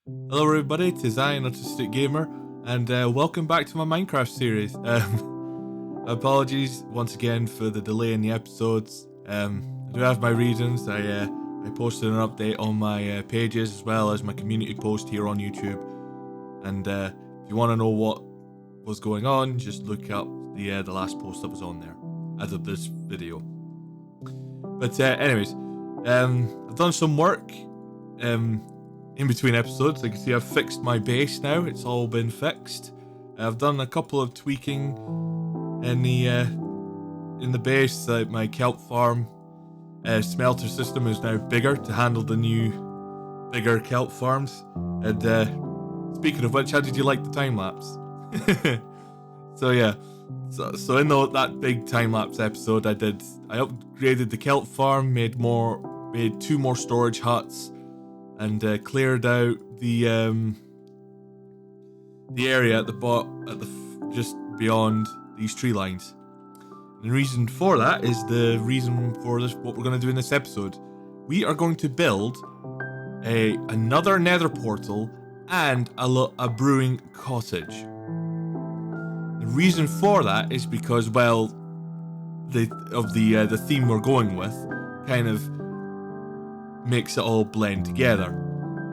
Hello everybody, it is I, an Autistic Gamer, and welcome back to my Minecraft series. Apologies once again for the delay in the episodes. I do have my reasons. I posted an update on my pages as well as my community post here on YouTube. And if you want to know what was going on, just look up the last post that was on there as of this video. But anyways, I've done some work in between episodes. Like you can see, I've fixed my base now. It's all been fixed. I've done a couple of tweaking in the base. Like my kelp farm smelter system is now bigger to handle the new bigger kelp farms. And speaking of which, how did you like the time lapse? So yeah, so in that big time lapse episode, I upgraded the kelp farm, made 2 more storage huts, and cleared out the area at just beyond these tree lines. And the reason for that is the reason for this. What we're going to do in this episode, we are going to build another Nether portal and a brewing cottage. The reason for that is because, well, the theme we're going with kind of makes it all blend together.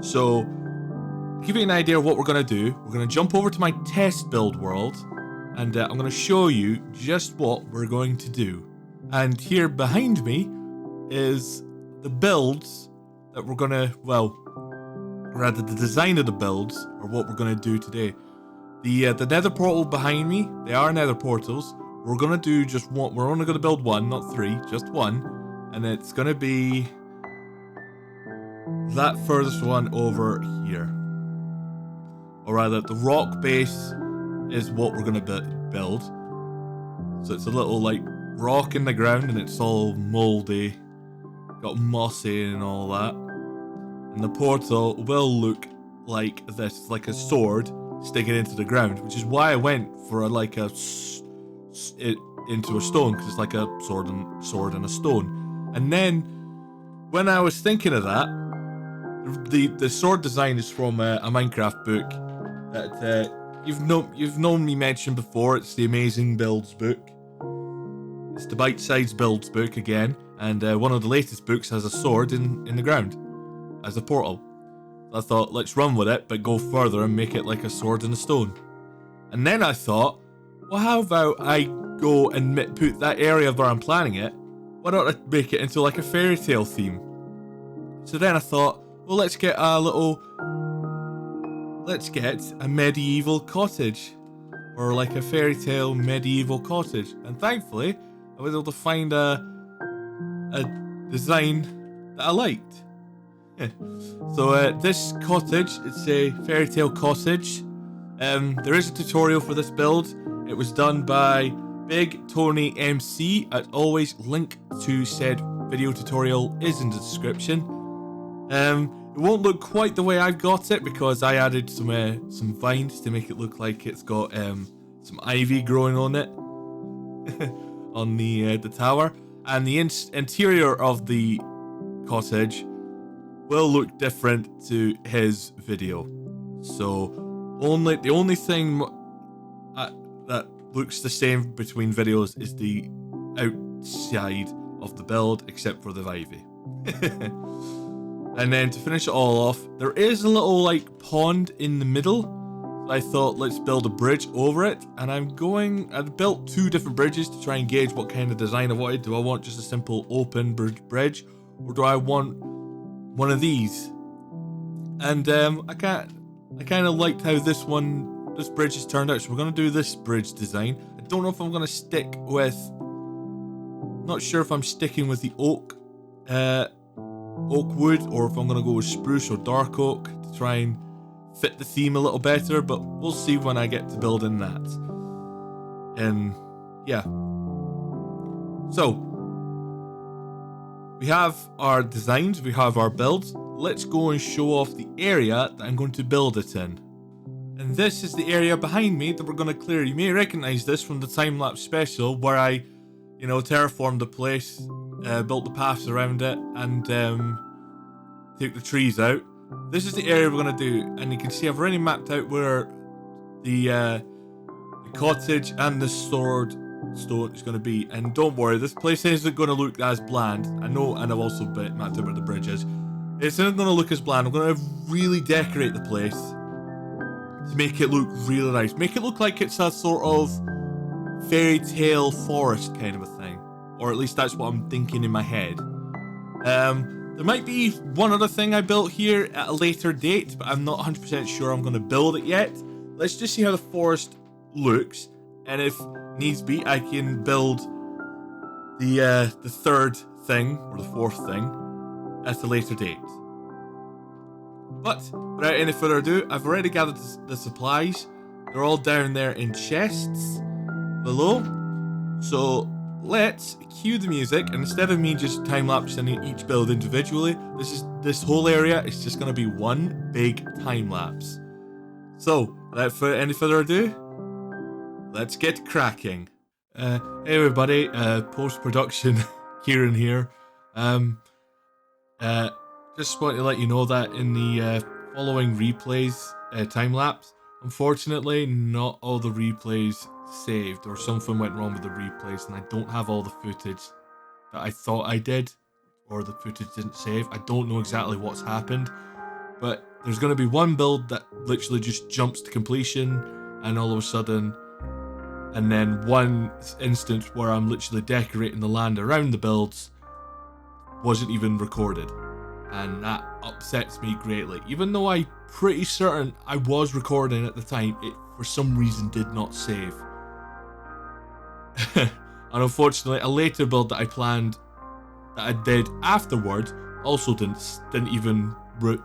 So, to give you an idea of what we're going to do, we're going to jump over to my test build world, and I'm going to show you just what we're going to do. And here behind me is the builds that we're going to, the design of the builds, or what we're going to do today. The nether portal behind me, they are nether portals. We're going to do just one. We're only going to build one, not 3, just one. And it's going to be that furthest one over here. Or rather, the rock base is what we're going to build. So it's a little like rock in the ground, and it's all moldy, got mossy and all that. And the portal will look like this, like a sword sticking into the ground, which is why I went for into a stone, because it's like a sword and a stone. And then when I was thinking of that, the sword design is from a Minecraft book that you've known me mention before. It's the Amazing Builds book. It's the Bite-Sized Builds book again, and one of the latest books has a sword in the ground as a portal. I thought, let's run with it, but go further and make it like a sword and a stone. And then I thought, well, how about I go and put that area where I'm planning it, why don't I make it into like a fairy tale theme? So then I thought, well, let's get a medieval cottage, or like a fairy tale medieval cottage. And thankfully, I was able to find a design that I liked. So this cottage, it's a fairy tale cottage. There is a tutorial for this build. It was done by Big Tony MC. As always, link to said video tutorial is in the description. It won't look quite the way I've got it, because I added some vines to make it look like it's got some ivy growing on it on the tower. And the interior of the cottage will look different to his video. So the only thing that looks the same between videos is the outside of the build, except for the ivy. And then to finish it all off, there is a little like pond in the middle. So I thought, let's build a bridge over it. And I built 2 different bridges to try and gauge what kind of design I wanted. Do I want just a simple open bridge, or do I want one of these? And I kind of liked how this bridge has turned out, so we're going to do this bridge design. I don't know if I'm going to stick with, not sure if I'm sticking with the oak wood, or if I'm going to go with spruce or dark oak to try and fit the theme a little better, but we'll see when I get to building that. Yeah, so we have our designs, we have our builds. Let's go and show off the area that I'm going to build it in. And this is the area behind me that we're going to clear. You may recognize this from the time-lapse special, where I, terraformed the place, built the paths around it, and took the trees out. this is the area we're going to do, and you can see I've already mapped out where the cottage and the sword stone is going to be. And don't worry, this place isn't going to look as bland. I know, and I've also mapped out where the bridge is. It's not going to look as bland. I'm going to really decorate the place to make it look really nice. Make it look like it's a sort of fairy tale forest kind of a thing. Or at least that's what I'm thinking in my head. There might be one other thing I built here at a later date, but I'm not 100% sure I'm going to build it yet. Let's just see how the forest looks, and if needs be, I can build the third thing, or the fourth thing, at a later date. But without any further ado, I've already gathered the supplies. They're all down there in chests below. So let's cue the music, and instead of me just time-lapsing each build individually, this whole area is just going to be one big time-lapse. So, without any further ado, let's get cracking. Hey everybody, post-production, Kieran here. Just want to let you know that in the following replays time-lapse, unfortunately, not all the replays saved, or something went wrong with the replays, and I don't have all the footage that I thought I did, or the footage didn't save. I don't know exactly what's happened, but there's going to be one build that literally just jumps to completion, and all of a sudden, and then one instance where I'm literally decorating the land around the builds wasn't even recorded, and that upsets me greatly. Even though I'm pretty certain I was recording at the time, it for some reason did not save. And unfortunately, a later build that I planned, that I did afterwards, also didn't even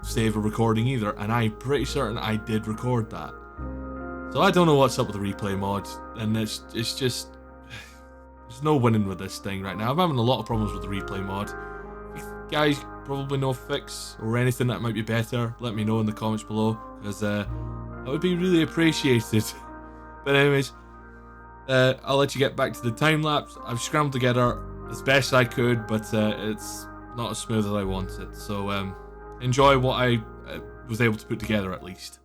save a recording either, and I'm pretty certain I did record that. So I don't know what's up with the replay mod, and it's just, there's no winning with this thing right now. I'm having a lot of problems with the replay mod. If you guys probably know a fix or anything that might be better, let me know in the comments below, because that would be really appreciated. But anyways, I'll let you get back to the time lapse. I've scrambled together as best I could, but it's not as smooth as I wanted. So enjoy what I was able to put together at least.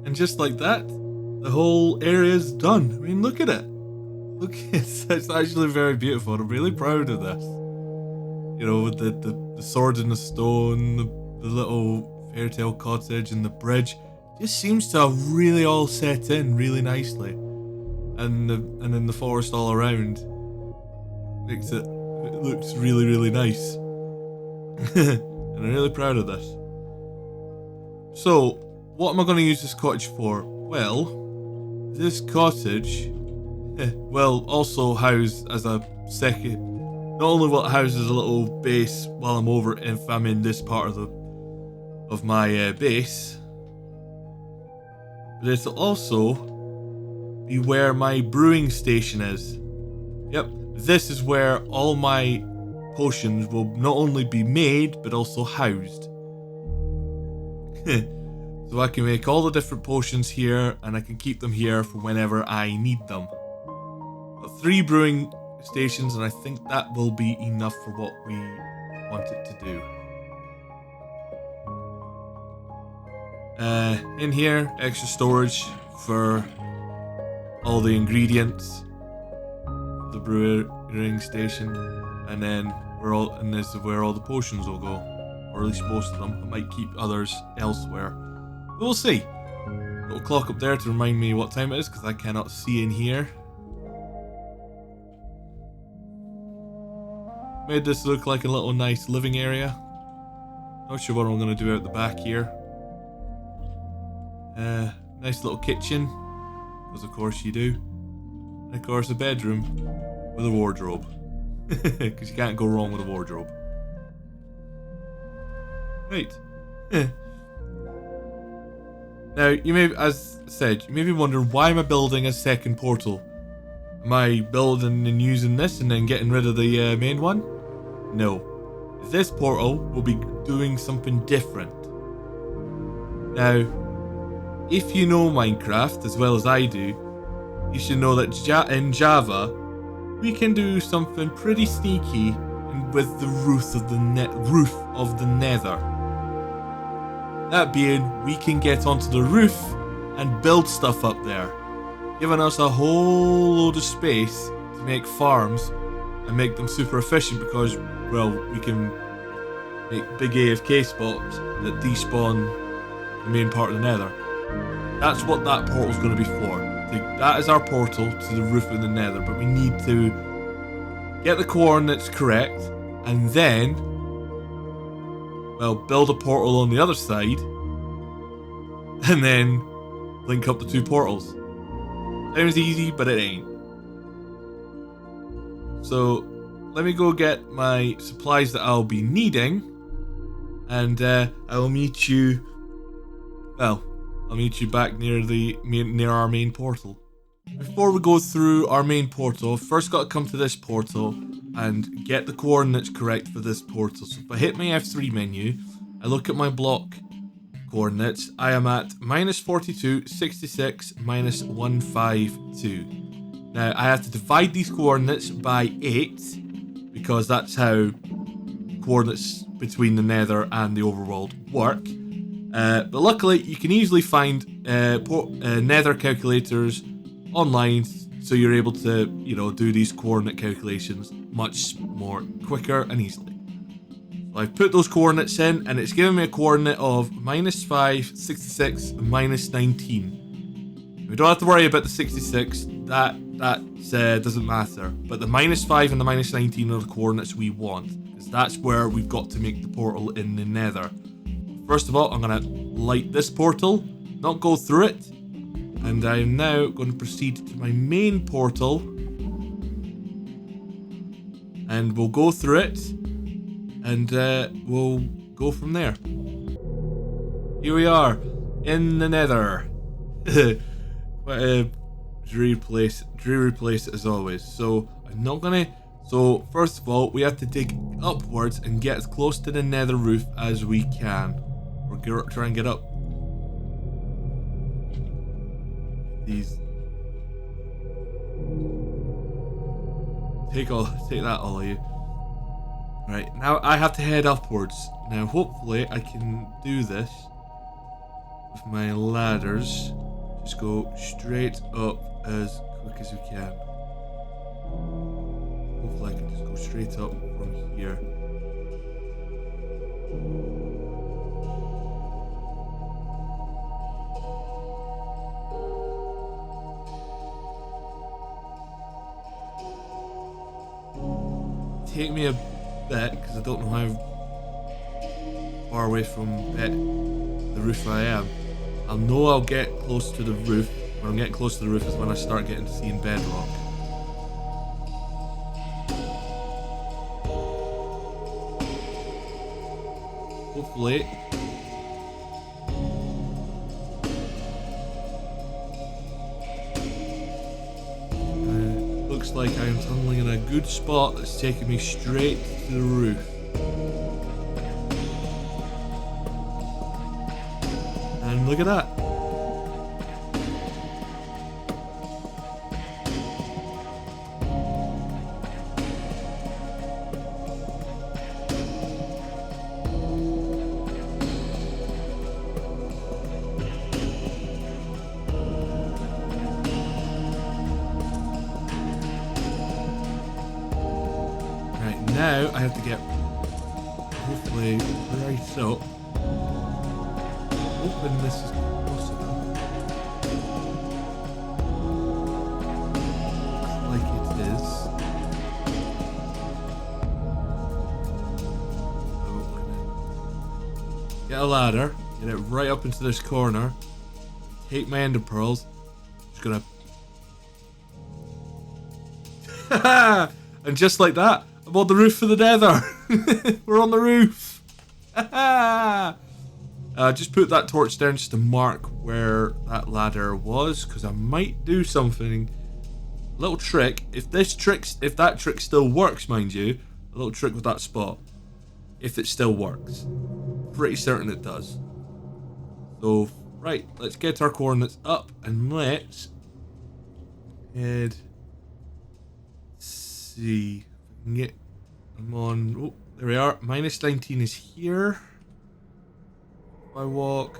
And just like that, the whole area is done. I mean, look at it. Look, it's actually very beautiful. I'm really proud of this. You know, with the sword in the stone, the little fairy tale cottage and the bridge. Just seems to have really all set in really nicely. And then the forest all around makes it looks really, really nice. And I'm really proud of this. So, what am I going to use this cottage for? Well, this cottage will also house as a second. Not only will it house as a little base while I'm over if I'm in this part of my base, but it'll also be where my brewing station is. Yep, this is where all my potions will not only be made but also housed. So I can make all the different potions here and I can keep them here for whenever I need them. Got 3 brewing stations and I think that will be enough for what we want it to do. In here, extra storage for all the ingredients for the brewing station, and then this is where all the potions will go, or at least most of them. I might keep others elsewhere. We'll see. Little clock up there to remind me what time it is because I cannot see in here. Made this look like a little nice living area. Not sure what I'm going to do out the back here. Nice little kitchen, because of course you do. And of course a bedroom with a wardrobe, because you can't go wrong with a wardrobe. Right. Now, you may, as said, you may be wondering, why am I building a second portal? Am I building and using this and then getting rid of the main one? No. This portal will be doing something different. Now, if you know Minecraft as well as I do, you should know that in Java, we can do something pretty sneaky with the roof of the nether. That being, we can get onto the roof and build stuff up there, giving us a whole load of space to make farms and make them super efficient because, well, we can make big AFK spots that despawn the main part of the nether. That's what that portal's going to be for. That is our portal to the roof of the nether, but we need to get the coordinates correct and then, well, build a portal on the other side and then link up the 2 portals. Sounds easy, but it ain't. So let me go get my supplies that I'll be needing, and I'll meet you. Well, I'll meet you back near our main portal. Before we go through our main portal, first got to come to this portal and get the coordinates correct for this portal. So if I hit my F3 menu, I look at my block coordinates, I am at -42, 66, -152. Now I have to divide these coordinates by 8 because that's how coordinates between the nether and the overworld work. But luckily you can easily find nether calculators online, so you're able to, you know, do these coordinate calculations much more quicker and easily. So I've put those coordinates in and it's giving me a coordinate of -5, 66, and -19. We don't have to worry about the 66, that doesn't matter. But the -5 and the -19 are the coordinates we want, because that's where we've got to make the portal in the nether. First of all, I'm going to light this portal, not go through it. And I'm now going to proceed to my main portal. And we'll go through it. And we'll go from there. Here we are, in the nether. Quite a dreary place as always. So I'm not going to... So first of all, we have to dig upwards and get as close to the nether roof as we can. Or try and get up. These. Take that, all of you. Right, now I have to head upwards. Now hopefully I can do this with my ladders. Just go straight up as quick as we can. Hopefully I can just go straight up from here. Take me a bit, because I don't know how far away from the roof I am. I'll know I'll get close to the roof. When I'm getting close to the roof is when I start getting to seeing bedrock. Hopefully. Looks like I am tunneling in a good spot that's taking me straight to the roof. And look at that. Now I have to get hopefully right up. Hoping this is possible. Looks like it is. So get a ladder, get it right up into this corner. Take my ender pearls. Just gonna and just like that, I'm on the roof of the nether. We're on the roof. Just put that torch down just to mark where that ladder was, because I might do something. A little trick. If that trick still works, mind you, a little trick with that spot. If it still works, pretty certain it does. So right, let's get our coordinates up and let's head. See. Get them on. Oh, there we are. -19 is here. If I walk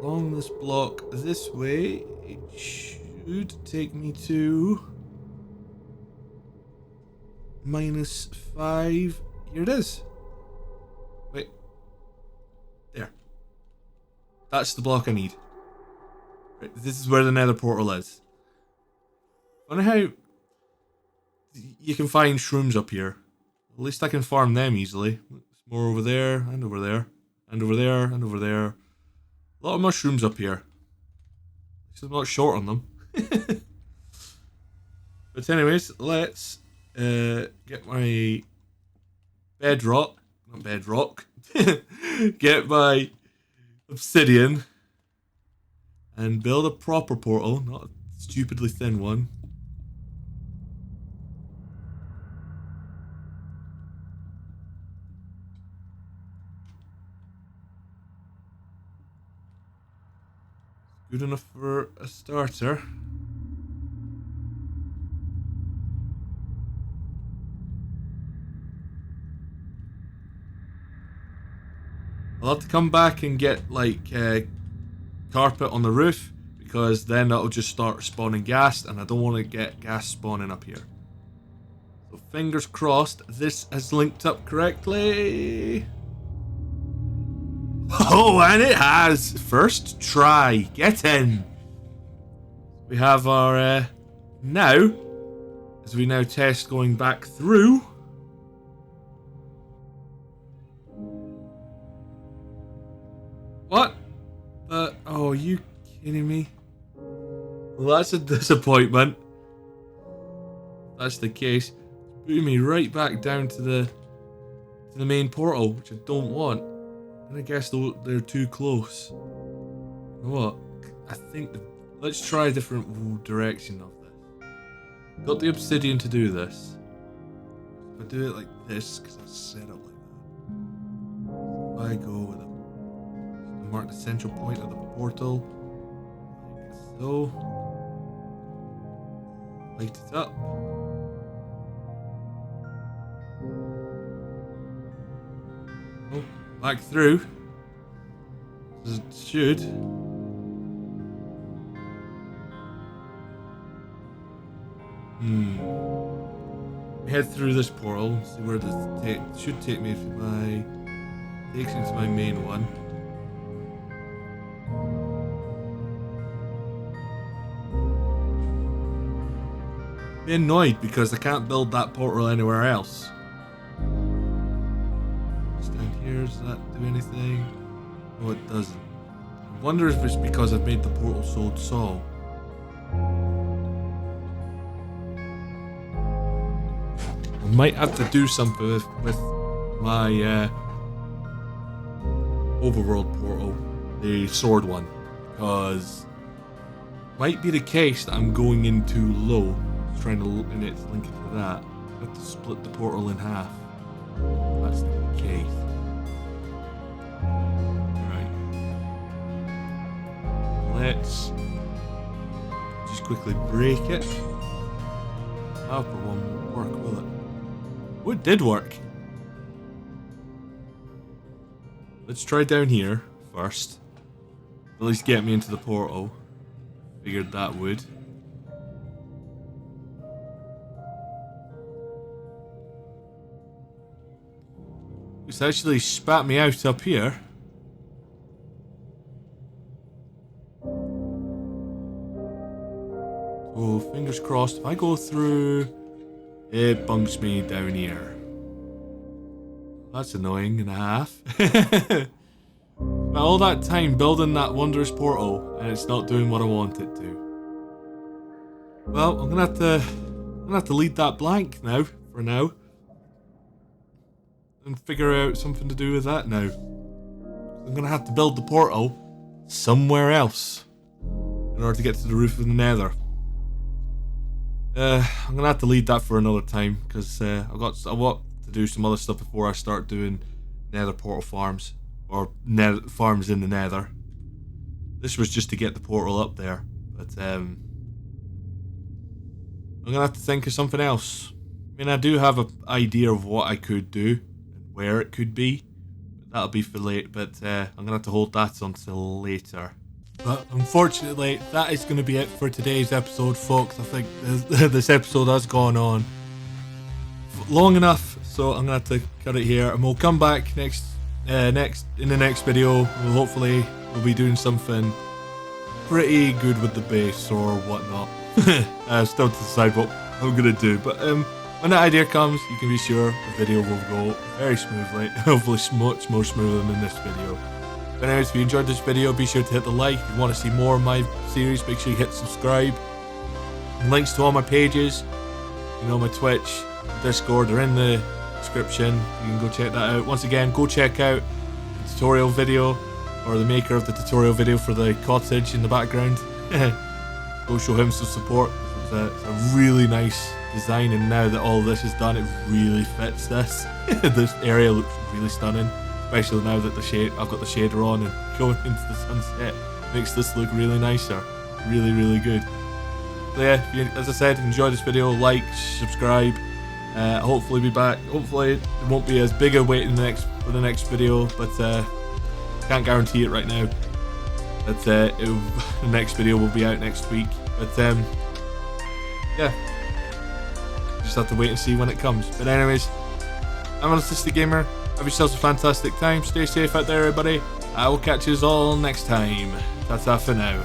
along this block this way, it should take me to -5. Here it is. Wait. There. That's the block I need. Right, this is where the nether portal is. I wonder how you can find shrooms up here. At least I can farm them easily. There's more over there, and over there, and over there, and over there. A lot of mushrooms up here. At least I'm not short on them. But anyways, let's get my bedrock. Not bedrock. Get my obsidian. And build a proper portal, not a stupidly thin one. Good enough for a starter. I'll have to come back and get like carpet on the roof, because then that'll just start spawning ghast, and I don't want to get ghast spawning up here. So fingers crossed this has linked up correctly. Oh, and it has! First try. Get in. We have our now, as we now test going back through. What? Oh, are you kidding me? Well, that's a disappointment. That's the case. It's putting me right back down to the main portal, which I don't want. And I guess they're too close. You know what? I think let's try a different direction of this. Got the obsidian to do this. If I do it like this, because I set up like that. If I go with it, to mark the central point of the portal, like so. Light it up. Oh, back through. As it should. Head through this portal, see where this should take me to takes me to my main one. Be annoyed because I can't build that portal anywhere else. Stand here, does that do anything? No, it doesn't. I wonder if it's because I've made the portal so. I might have to do something with my overworld portal, the sword one, because it might be the case that I'm going in too low. Trying to link it to that. I have to split the portal in half. That's the case. Right. Let's just quickly break it. That upper one won't work, will it? Oh, it did work. Let's try down here first. At least get me into the portal. Figured that would. It's actually spat me out up here. Oh, fingers crossed. If I go through, it bunks me down here. That's annoying and a half. All that time building that wondrous portal and it's not doing what I want it to. Well, I'm gonna have to leave that blank now, for now. And figure out something to do with that now. I'm gonna have to build the portal somewhere else in order to get to the roof of the Nether. I'm gonna have to leave that for another time because I want to do some other stuff before I start doing Nether portal farms or farms in the Nether. This was just to get the portal up there, but I'm gonna have to think of something else. I mean, I do have an idea of what I could do. Where it could be, but that'll be for late. But I'm gonna have to hold that until later. But unfortunately, that is going to be it for today's episode, folks. I think this episode has gone on long enough, so I'm gonna have to cut it here, and we'll come back in the next video. We'll be doing something pretty good with the base or whatnot. Still to decide what I'm gonna do, but when that idea comes, you can be sure the video will go very smoothly, hopefully much more smoothly than this video. But anyways, if you enjoyed this video, be sure to hit the like. If you want to see more of my series, make sure you hit subscribe. And links to all my pages, my Twitch, Discord, are in the description. You can go check that out. Once again, go check out the tutorial video, or the maker of the tutorial video for the cottage in the background. Go show him some support. It's a really nice design, and now that all this is done, it really fits this. This area looks really stunning, especially now that I've got the shader on and going into the sunset. Makes this look really nicer. Really, really good. So yeah, if you, as I said, enjoy this video, like, subscribe. Hopefully be back. Hopefully it won't be as big a wait for the next video, but can't guarantee it right now. But the next video will be out next week. But yeah, just have to wait and see when it comes. But anyways, I'm an Autistic Gamer. Have yourselves a fantastic time. Stay safe out there, everybody. I will catch you all next time. Ta-ta for now.